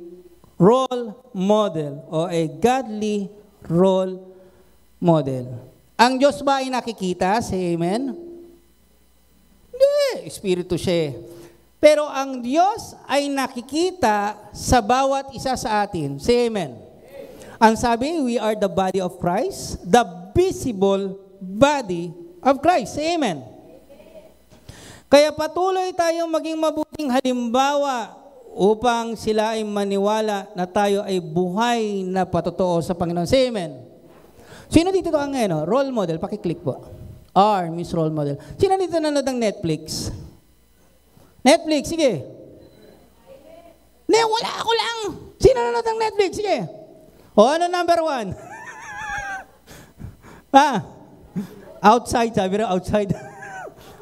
role model o a godly role model. Ang Diyos ba ay nakikita? Say amen? Hindi, Espiritu siya. Pero ang Diyos ay nakikita sa bawat isa sa atin. Say amen. Ang sabi, we are the body of Christ, the visible body of Christ. Say amen. Kaya patuloy tayong maging mabuting halimbawa upang sila ay maniwala na tayo ay buhay na patotoo sa Panginoon. Say amen. Sino dito ang role model? Pakiclick po. R means role model. Sino dito nanonood ng Netflix? Netflix, sige. Ne, wala ako lang. Sino nanonood ng Netflix? Sige. O ano number 1? Outside, sabi rin, outside.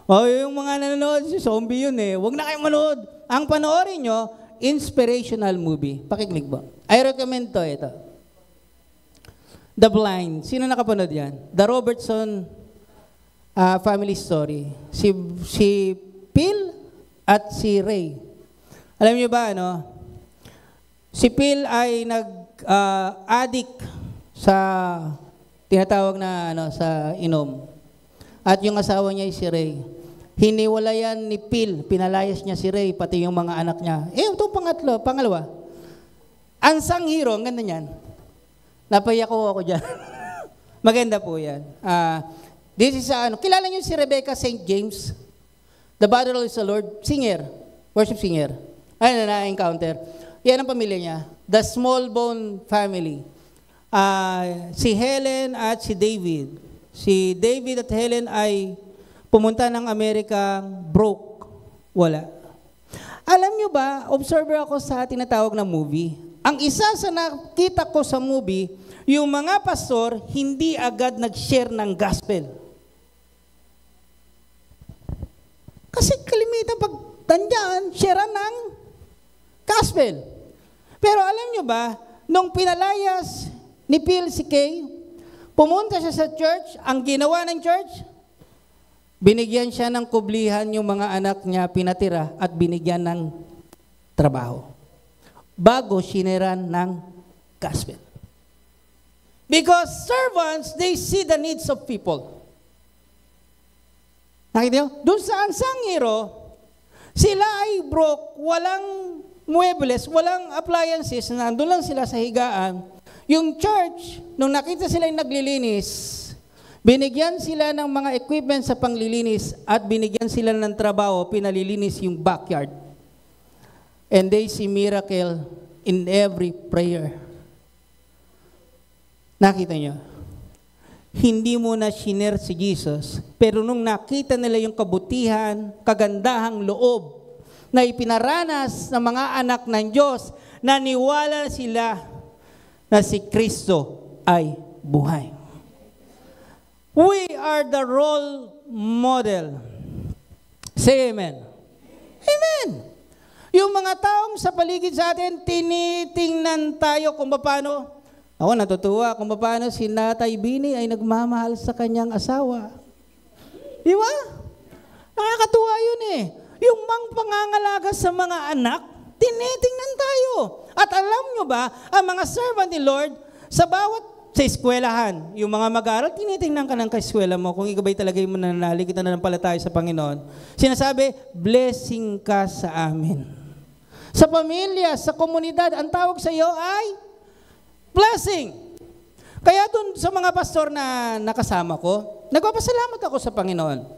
O yung mga nanonood, si zombie yun eh. Huwag na kayong manood. Ang panoorin nyo, inspirational movie. Pakiclick po. I recommend to, ito. The Blind. Sino nakapanood yan? The Robertson family story. Si Phil at si Ray. Alam niyo ba, si Phil ay nag-addict sa tinatawag na sa inom. At yung asawa niya ay si Ray. Hiniwalayan ni Phil, pinalayas niya si Ray, pati yung mga anak niya. Ito pangalawa. Unsung hero, ang ganda niyan. Napaiyak ako dyan. Maganda po yan. This is, kilala niyo si Rebecca St. James? The Battle is the Lord. Singer. Worship singer. Ayun na encounter. Yan ang pamilya niya. The Small Bone Family. Si Helen at si David. Si David at Helen ay pumunta ng Amerika, broke. Wala. Alam niyo ba, observer ako sa tinatawag na movie. Ang isa sa nakita ko sa movie, yung mga pastor hindi agad nag-share ng gospel. Kasi kalimitan pag tandaan, share ng gospel. Pero alam nyo ba, nung pinalayas ni Phil si Kay, pumunta siya sa church, ang ginawa ng church, binigyan siya ng kublihan yung mga anak niya pinatira at binigyan ng trabaho. Bago siniran ng gospel. Because servants, they see the needs of people. Nakita nyo? Doon sa unsung hero, sila ay broke, walang muebles, walang appliances, nandun lang sila sa higaan. Yung church, nung nakita sila yung naglilinis, binigyan sila ng mga equipment sa panglilinis at binigyan sila ng trabaho, pinalilinis yung backyard. And they see miracle in every prayer. Nakita nyo? Hindi mo na shinare si Jesus, pero nung nakita nila yung kabutihan, kagandahang loob na ipinaranas ng mga anak ng Diyos, naniwala sila na si Kristo ay buhay. We are the role model. Say amen. Amen. Yung mga taong sa paligid sa atin, tinitingnan tayo kung paano. Ako natutuwa kung paano si Natay Bini ay nagmamahal sa kanyang asawa. Di ba? Nakakatuwa yun eh. Yung pangangalaga sa mga anak, tinitingnan tayo. At alam nyo ba, ang mga servant ni Lord, sa eskwelahan, yung mga mag-aaral, tinitingnan ka ng kaeskwela mo kung ikaw ba'y talaga yung mananalig, kita na tayo sa Panginoon. Sinasabi, blessing ka sa amin. Sa pamilya, sa komunidad, ang tawag sa iyo ay blessing. Kaya dun sa mga pastor na nakasama ko, nagpapasalamat ako sa Panginoon.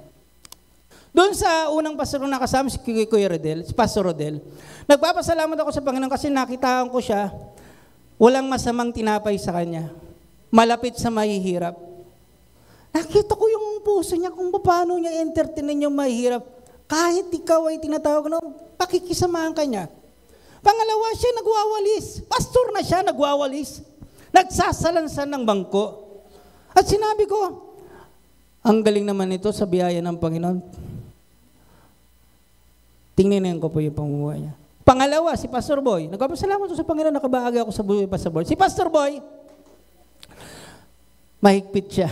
Doon sa unang pastor na nakasama, si Kuya Rodel, si Pastor Rodel, nagpapasalamat ako sa Panginoon kasi nakitaan ko siya Walang masamang tinapay sa kanya. Malapit sa mahihirap. Nakita ko yung puso niya kung paano niya entertainin yung mahihirap. Kahit ikaw ay tinatawag na pakikisamahan ka niya. Pangalawa, siya nagwawalis. Pastor na siya, nagwawalis. Nagsasalansan ng bangko. At sinabi ko, ang galing naman ito sa biyaya ng Panginoon. Tingnan ko po yung pamumuhay niya. Pangalawa, si Pastor Boy. Nagpapasalamat ko sa Panginoon, nakabahagi ako sa buhay Pastor Boy. Si Pastor Boy, mahigpit siya.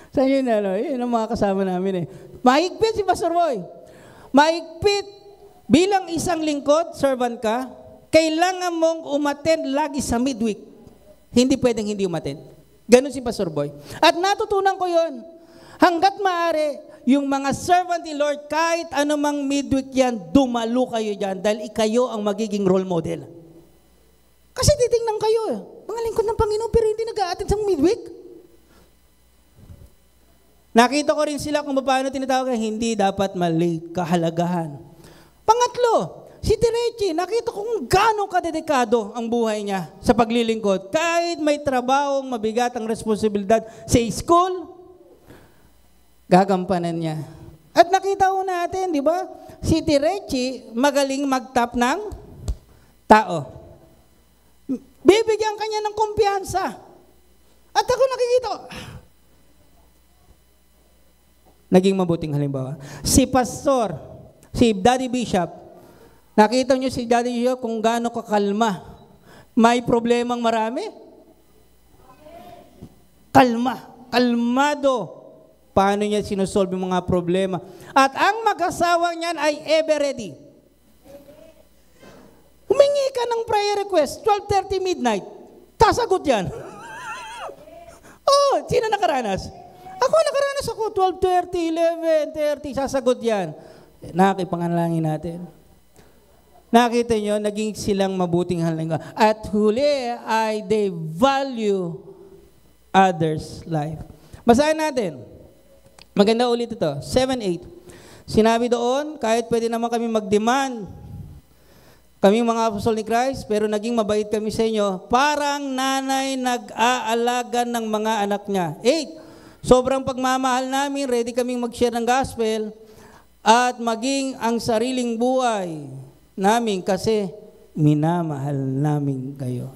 Sa inyo na, yun ang mga kasama namin eh. Mahigpit si Pastor Boy. Mahigpit, bilang isang lingkod, servant ka, kailangan mong umattend lagi sa midweek. Hindi pwedeng hindi umattend. Ganon si Pastor Boy. At natutunan ko yon. Hanggat maaari, yung mga servant ni Lord, kahit anumang midweek yan, dumalo kayo dyan dahil ikayo ang magiging role model. Kasi titingnan kayo, mga lingkod ng Panginoon, pero hindi nag-a-attend sa midweek. Nakita ko rin sila kung paano tinatawag na hindi dapat malate, kahalagahan. Pangatlo, si Tirechi, nakita ko kung gaano kadedikado ang buhay niya sa paglilingkod. Kahit may trabahong mabigat ang responsibilidad sa school, gagampanan niya. At nakita ko natin, di ba? Si Tirechi, magaling mag-tap ng tao. Bibigyan kanya ng kumpiyansa. At ako nakikita, naging mabuting halimbawa. Si Pastor, si Daddy Bishop, nakita niyo si Daddy Bishop kung gaano kakalma. May problemang marami? Kalmado. Paano niya sinusolve yung mga problema. At ang mag-asawa niyan ay ever ready. Humingi ka ng prayer request, 12:30 midnight. Sasagot yan. Oh, sino nakaranas? Nakaranas ako, 12:30, 11:30, sasagot yan. Nakipanganalangin natin. Nakita nyo, naging silang mabuting halimbawa. At huli ay they value others' life. Basahin natin. Maganda ulit ito. 7:8. Sinabi doon, kahit pwede naman kami mag-demand, kaming mga apostol ni Christ, pero naging mabait kami sa inyo, parang nanay nag-aalaga ng mga anak niya. 8. Sobrang pagmamahal namin, ready kaming mag-share ng gospel at maging ang sariling buhay namin kasi minamahal namin kayo.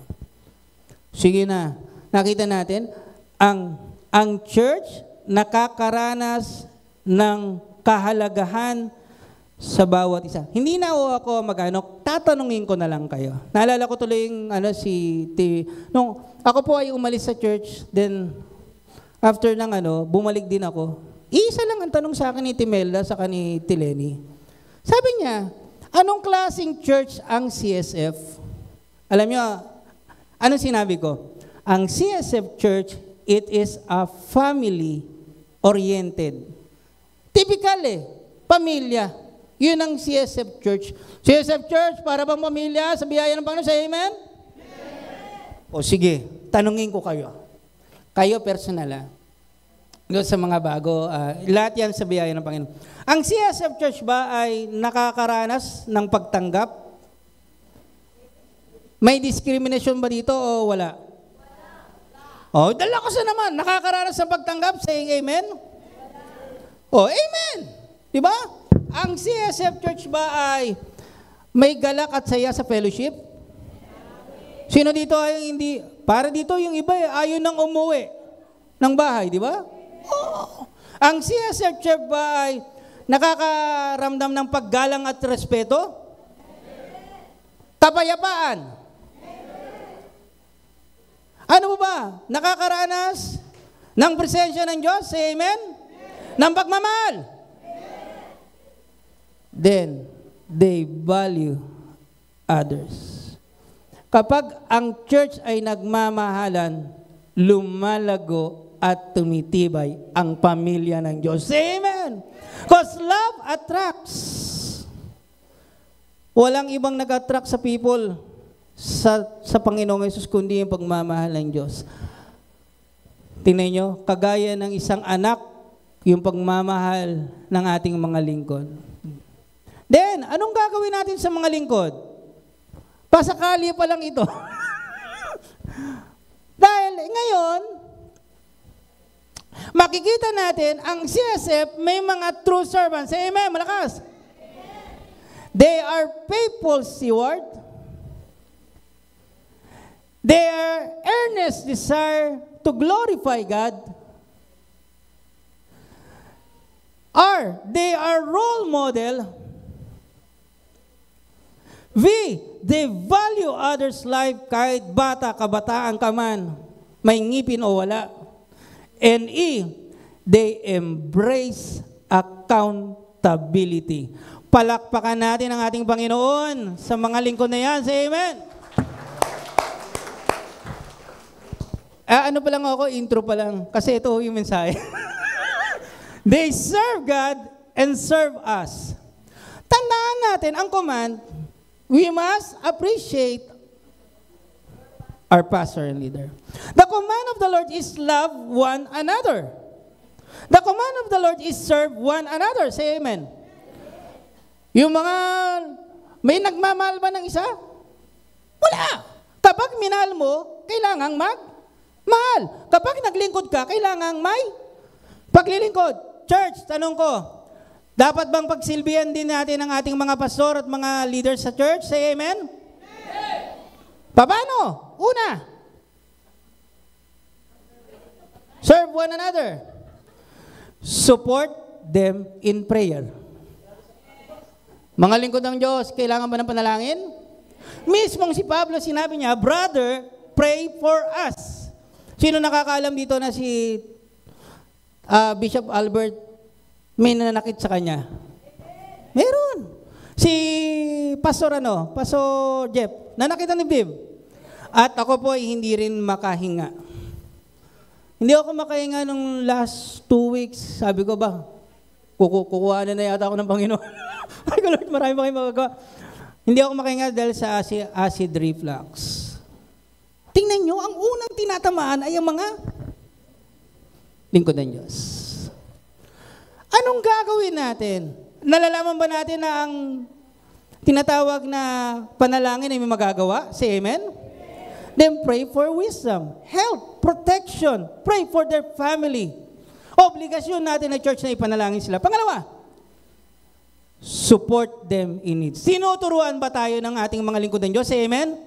Sige na, nakita natin, ang church nakakaranas ng kahalagahan sa bawat isa. Hindi na ako tatanungin ko na lang kayo. Naalala ko tuloy yung nung ako po ay umalis sa church, then after ng bumalik din ako. Isa lang ang tanong sa akin ni Timelda sa ni Tileni. Sabi niya, anong klaseng church ang CSF? Alam niyo, anong sinabi ko? Ang CSF church, it is a family-oriented. Typical pamilya. Yun ang CSF church. CSF church, para bang pamilya sa biyaya ng Panginoon? Say amen? Amen. O sige, tanungin ko kayo. Kayo personal doon sa mga bago, lahat yan sa biyaya ng Panginoon. Ang CSF church ba ay nakakaranas ng pagtanggap? May discrimination ba dito o wala? Oh, dalakas na naman. Nakakaranas ng pagtanggap. Saying amen? Oh, amen. Diba? Ang CSF Church ba ay may galak at saya sa fellowship? Sino dito ay hindi? Para dito yung iba ayaw nang umuwi ng bahay, di ba? Oh. Ang CSF Church ba ay nakakaramdam ng paggalang at respeto? Kapayapaan? Ano ba? Nakakaranas ng presensya ng Diyos? Say amen? Ng pagmamahal? Then, they value others. Kapag ang church ay nagmamahalan, lumalago at tumitibay ang pamilya ng Diyos. Say amen! Because love attracts. Walang ibang nag-attract sa people sa Panginoong Yesus kundi yung pagmamahal ng Diyos. Tingnan nyo, kagaya ng isang anak, yung pagmamahal ng ating mga lingkod. Then, anong gagawin natin sa mga lingkod? Pasakali pa lang ito. Well, ngayon, makikita natin, ang CSF may mga true servants. Say amen, malakas. They are faithful steward. They are earnest desire to glorify God. Or they are role model. V, they value others' life kahit bata, kabataan ka man, may ngipin o wala. And E, they embrace accountability. Palakpakan natin ang ating Panginoon sa mga lingkod na yan. Say amen. Ano pa lang ako, intro pa lang. Kasi ito yung mensahe. They serve God and serve us. Tandaan natin, ang command, we must appreciate our pastor and leader. The command of the Lord is love one another. The command of the Lord is serve one another. Say amen. Yung mga, may nagmamahal ba ng isa? Wala. Kapag minahal mo, kailangang mahal. Kapag naglingkod ka, kailangang may paglilingkod. Church, tanong ko, dapat bang pagsilbihan din natin ang ating mga pastor at mga leaders sa church? Say amen? Paano? Una, serve one another. Support them in prayer. Mga lingkod ng Diyos, kailangan ba ng panalangin? Mismong si Pablo, sinabi niya, brother, pray for us. Sino nakakaalam dito na si Bishop Albert may nanakit sa kanya? Meron. Si Pastor Pastor Jeff, nanakit ang dibdib. At ako po ay hindi rin makahinga. Hindi ako makahinga nung last 2 weeks. Sabi ko ba, kukuha na yata ako ng Panginoon. Ay, Lord, marami pa kayong magagawa. Hindi ako makahinga dahil sa acid reflux. Tingnan nyo, ang unang tinatamaan ay ang mga lingkod ng Diyos. Anong gagawin natin? Nalalaman ba natin na ang tinatawag na panalangin ay may magagawa? Say amen? Then pray for wisdom, health, protection. Pray for their family. Obligasyon natin na church na ipanalangin sila. Pangalawa, support them in need. Sinuturuan ba tayo ng ating mga lingkod ng Diyos? Say amen?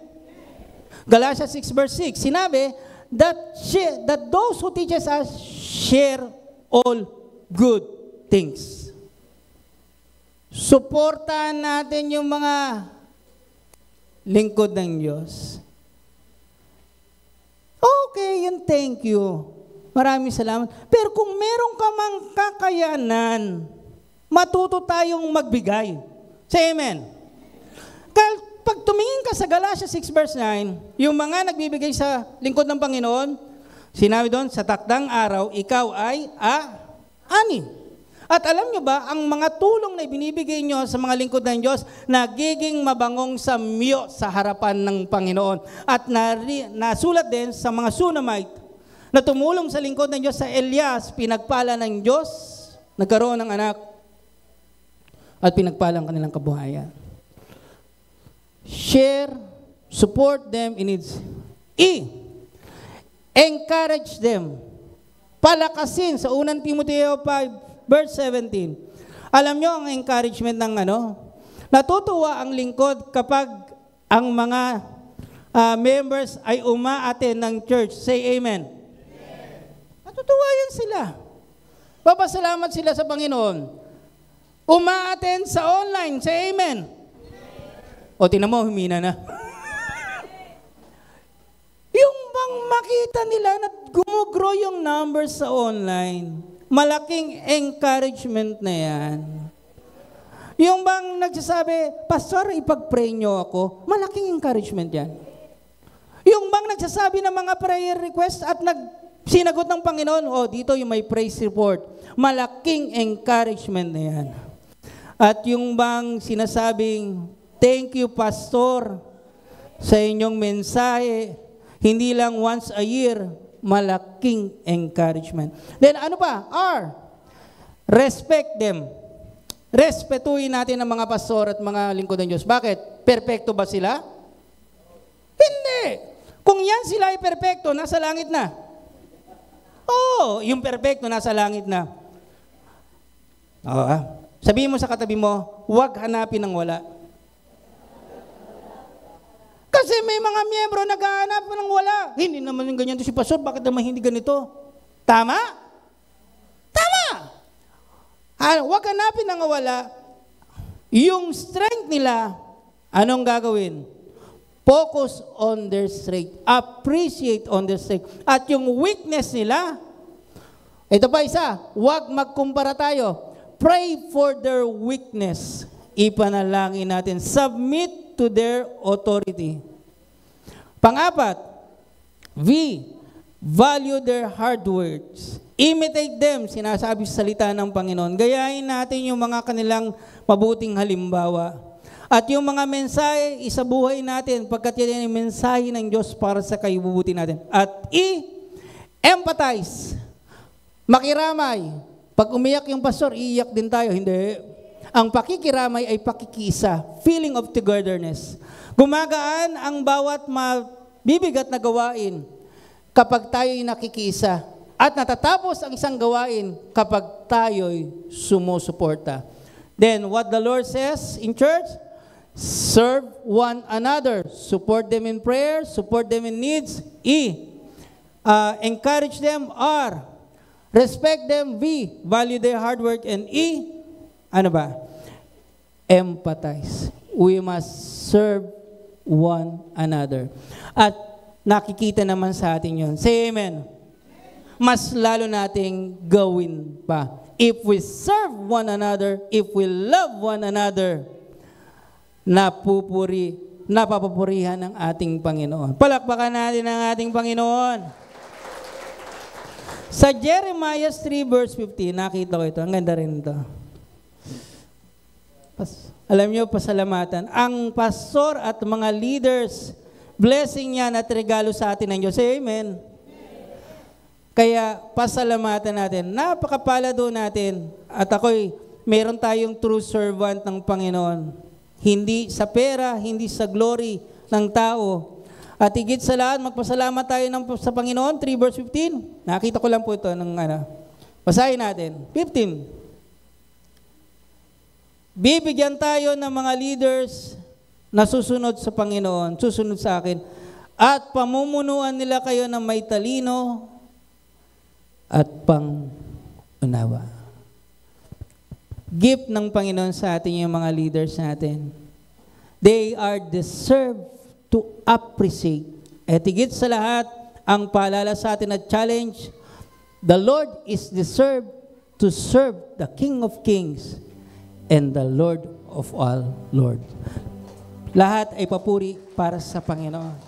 Galatians 6 verse 6, sinabi that those who teaches us share all good things. Suportahan natin yung mga lingkod ng Diyos. Okay, yun, thank you. Maraming salamat. Pero kung meron ka mang kakayanan, matuto tayong magbigay. Say amen. Pag tumingin ka sa Galatians 6 verse 9, yung mga nagbibigay sa lingkod ng Panginoon, sinabi doon, sa takdang araw, ikaw ay ani. At alam nyo ba, ang mga tulong na ibinibigay nyo sa mga lingkod ng Diyos, nagiging mabangong samyo sa harapan ng Panginoon. At nasulat din sa mga Sunamite, na tumulong sa lingkod ng Diyos sa Elias, pinagpala ng Diyos, nagkaroon ng anak, at pinagpala ang kanilang kabuhayan. Share, support them in needs. Encourage them. Palakasin sa 1 Timoteo 5, verse 17. Alam nyo ang encouragement ng natutuwa ang lingkod kapag ang mga members ay umaattend ng church. Say amen. Natutuwa yan sila. Papasalamat sila sa Panginoon. Umaattend sa online. Say amen. O, tinan mo, humina na. Yung bang makita nila na gumugrow yung numbers sa online, malaking encouragement na yan. Yung bang nagsasabi, Pastor, ipag-pray nyo ako, malaking encouragement yan. Yung bang nagsasabi ng mga prayer request at sinagot ng Panginoon, dito yung may praise report, malaking encouragement na yan. At yung bang sinasabing, thank you, Pastor, sa inyong mensahe. Hindi lang once a year, malaking encouragement. Then ano pa? R, respect them. Respetuhin natin ang mga pastor at mga lingkod ng Diyos. Bakit? Perpekto ba sila? Hindi. Kung yan sila ay perpekto, nasa langit na. Oo, yung perpekto nasa langit na. Oo, sabihin mo sa katabi mo, huwag hanapin ng wala. Kasi may mga miyembro naghahanap ng wala. Hindi naman yung ganyan to si pastor, bakit naman hindi ganito? Tama? Tama! Huwag hanapin ng wala. Yung strength nila, anong gagawin? Focus on their strength. Appreciate on their strength. At yung weakness nila, ito pa isa, huwag magkumpara tayo. Pray for their weakness. Ipanalangin natin. Submit to their authority. Pang-apat, value their hard words. Imitate them, sinasabi sa salita ng Panginoon. Gayahin natin yung mga kanilang mabuting halimbawa. At yung mga mensahe, isabuhay natin pagkat yan yung mensahe ng Diyos para sa kaibubuti natin. At empathize. Makiramay. Pag umiyak yung pastor, iiyak din tayo. Hindi. Ang pakikiramay ay pakikiisa. Feeling of togetherness. Gumagaan ang bawat mabibigat na gawain kapag tayo'y nakikiisa. At natatapos ang isang gawain kapag tayo'y sumusuporta. Then, what the Lord says in church, serve one another. Support them in prayer. Support them in needs. Encourage them. Respect them. Value their hard work. And empathize. We must serve one another. At nakikita naman sa atin yun. Say amen. Mas lalo nating gawin pa. If we serve one another, if we love one another, napapupurihan ng ating Panginoon. Palakpakan natin ang ating Panginoon. Sa Jeremiah 3 verse 15, nakita ko ito. Ang ganda rin ito. Alam niyo, pasalamatan. Ang pastor at mga leaders, blessing yan at regalo sa atin ng Diyos. Say amen. Kaya pasalamatan natin. Napakapalado natin. At meron tayong true servant ng Panginoon. Hindi sa pera, hindi sa glory ng tao. At higit sa lahat, magpasalamat tayo sa Panginoon. 3 verse 15. Nakita ko lang po ito. Basahin natin. 15. Bibigyan tayo ng mga leaders na susunod sa Panginoon, susunod sa akin. At pamumunuan nila kayo ng may talino at pang-unawa. Gift ng Panginoon sa atin yung mga leaders natin. They are deserved to appreciate. At higit sa lahat, ang paalala sa atin at challenge, the Lord is deserved to serve the King of Kings and the Lord of all Lords. Lahat ay papuri para sa Panginoon.